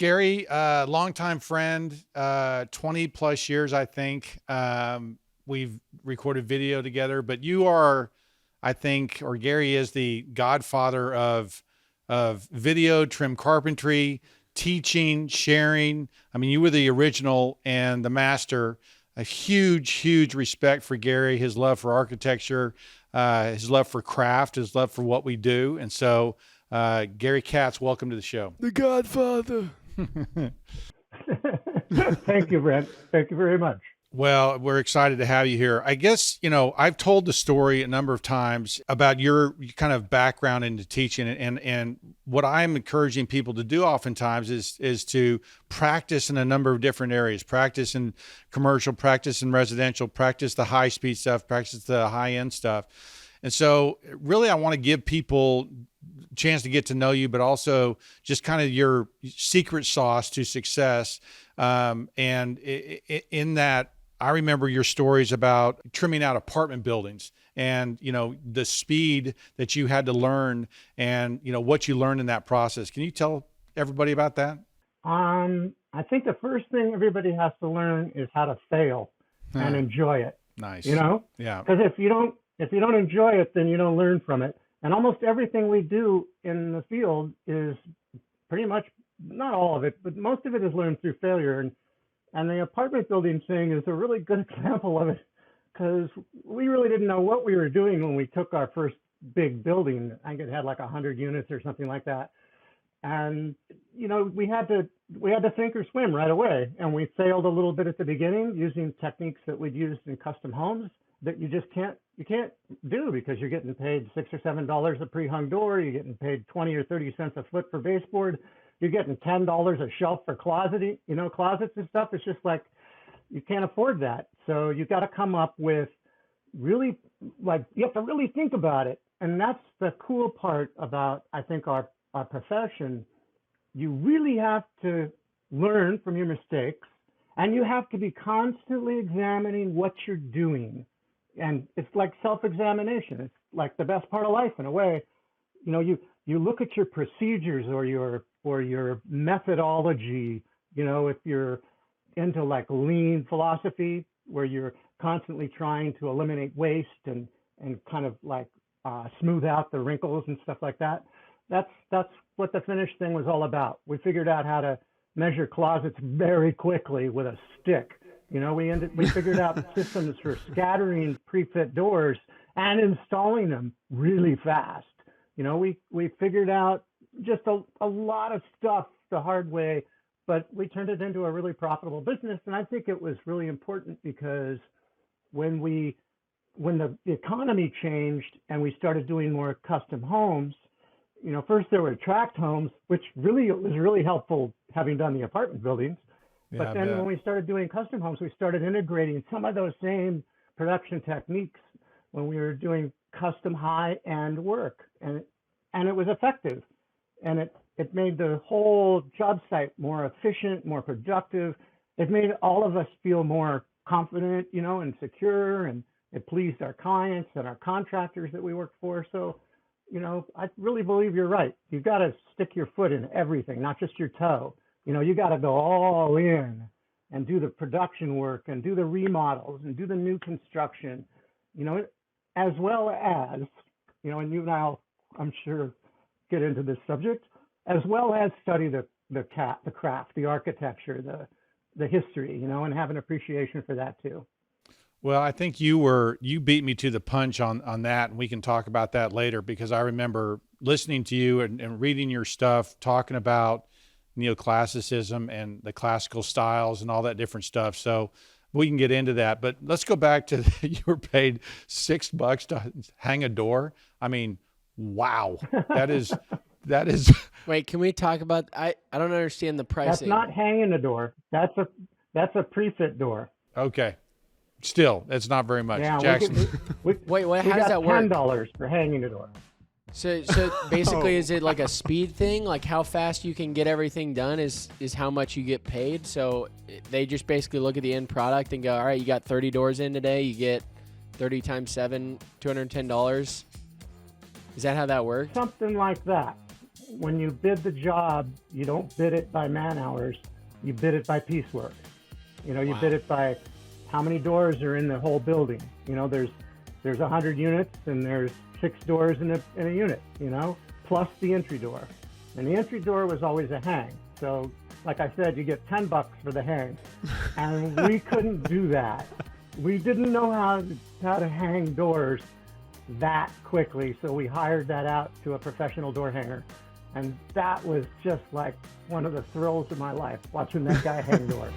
Gary, longtime friend, 20 plus years, I think. We've recorded video together, but you are, I think, or Gary is the godfather of video, trim carpentry, teaching, sharing. I mean, you were the original and the master. A huge respect for Gary, his love for architecture, his love for craft, his love for what we do. And so, Gary Katz, welcome to the show. The Godfather. Thank you, Brent. Thank you very much. Well, we're excited to have you here. I guess, I've told the story a number of times about your kind of background into teaching, and what I'm encouraging people to do oftentimes is to practice in a number of different areas, practice in commercial, practice in residential, practice the high speed stuff, practice the high end stuff. And so really, I want to give people a chance to get to know you, but also just kind of your secret sauce to success. And in that, I remember your stories about trimming out apartment buildings and, the speed that you had to learn and, what you learned in that process. Can you tell everybody about that? I think the first thing everybody has to learn is how to fail and enjoy it. Nice. Yeah. Because if you don't enjoy it, then you don't learn from it. And almost everything we do in the field is pretty much, not all of it, but most of it is learned through failure. And the apartment building thing is a really good example of it, because we really didn't know what we were doing when we took our first big building. I think it had like 100 units or something like that. And, we had to sink or swim right away. And we failed a little bit at the beginning using techniques that we'd used in custom homes that you can't do, because you're getting paid $6 or $7 a pre-hung door. You're getting paid 20 or 30 cents a foot for baseboard. You're getting $10 a shelf for closets and stuff. It's just like, you can't afford that. So you've got to come up with you have to really think about it. And that's the cool part about, I think, our profession. You really have to learn from your mistakes, and you have to be constantly examining what you're doing. And it's like self-examination. It's like the best part of life in a way. You look at your procedures or your methodology, if you're into like lean philosophy, where you're constantly trying to eliminate waste and kind of like smooth out the wrinkles and stuff like that. That's what the finish thing was all about. We figured out how to measure closets very quickly with a stick. We figured out systems for scattering pre-fit doors and installing them really fast. We figured out just a lot of stuff the hard way, but we turned it into a really profitable business. And I think it was really important because when the economy changed and we started doing more custom homes, first there were tract homes, which really was really helpful having done the apartment buildings. Yeah, but then when we started doing custom homes, we started integrating some of those same production techniques when we were doing custom high-end work. And it was effective. And it made the whole job site more efficient, more productive. It made all of us feel more confident, and secure, and it pleased our clients and our contractors that we worked for. So, I really believe you're right. You've got to stick your foot in everything, not just your toe. You got to go all in and do the production work and do the remodels and do the new construction, as well as, and you and I'll, I'm sure, get into this subject, as well as study the craft, the architecture, the history, and have an appreciation for that too. Well, I think you beat me to the punch on that, and we can talk about that later, because I remember listening to you and reading your stuff, talking about neoclassicism and the classical styles and all that different stuff. So we can get into that, but let's go back to you were paid $6 to hang a door. I mean, wow, that is. Wait, can we talk about? I don't understand the pricing. That's not hanging a door. That's a pre-fit door. Okay, still, that's not very much. Yeah, Jackson. Wait, how does that work? $10 for hanging a door. So basically, is it like a speed thing? Like how fast you can get everything done is how much you get paid? So they just basically look at the end product and go, all right, you got 30 doors in today. You get 30 times 7, $210. Is that how that works? Something like that. when you bid the job, you don't bid it by man hours, you bid it by piecework. You know, you bid it by how many doors are in the whole building. You know, there's 100 units and there's 6 doors in a unit, you know, plus the entry door. And the entry door was always a hang. So like I said, you get $10 for the hang. And we couldn't do that. We didn't know how to hang doors that quickly. So we hired that out to a professional door hanger. And that was just like one of the thrills of my life, watching that guy hang doors.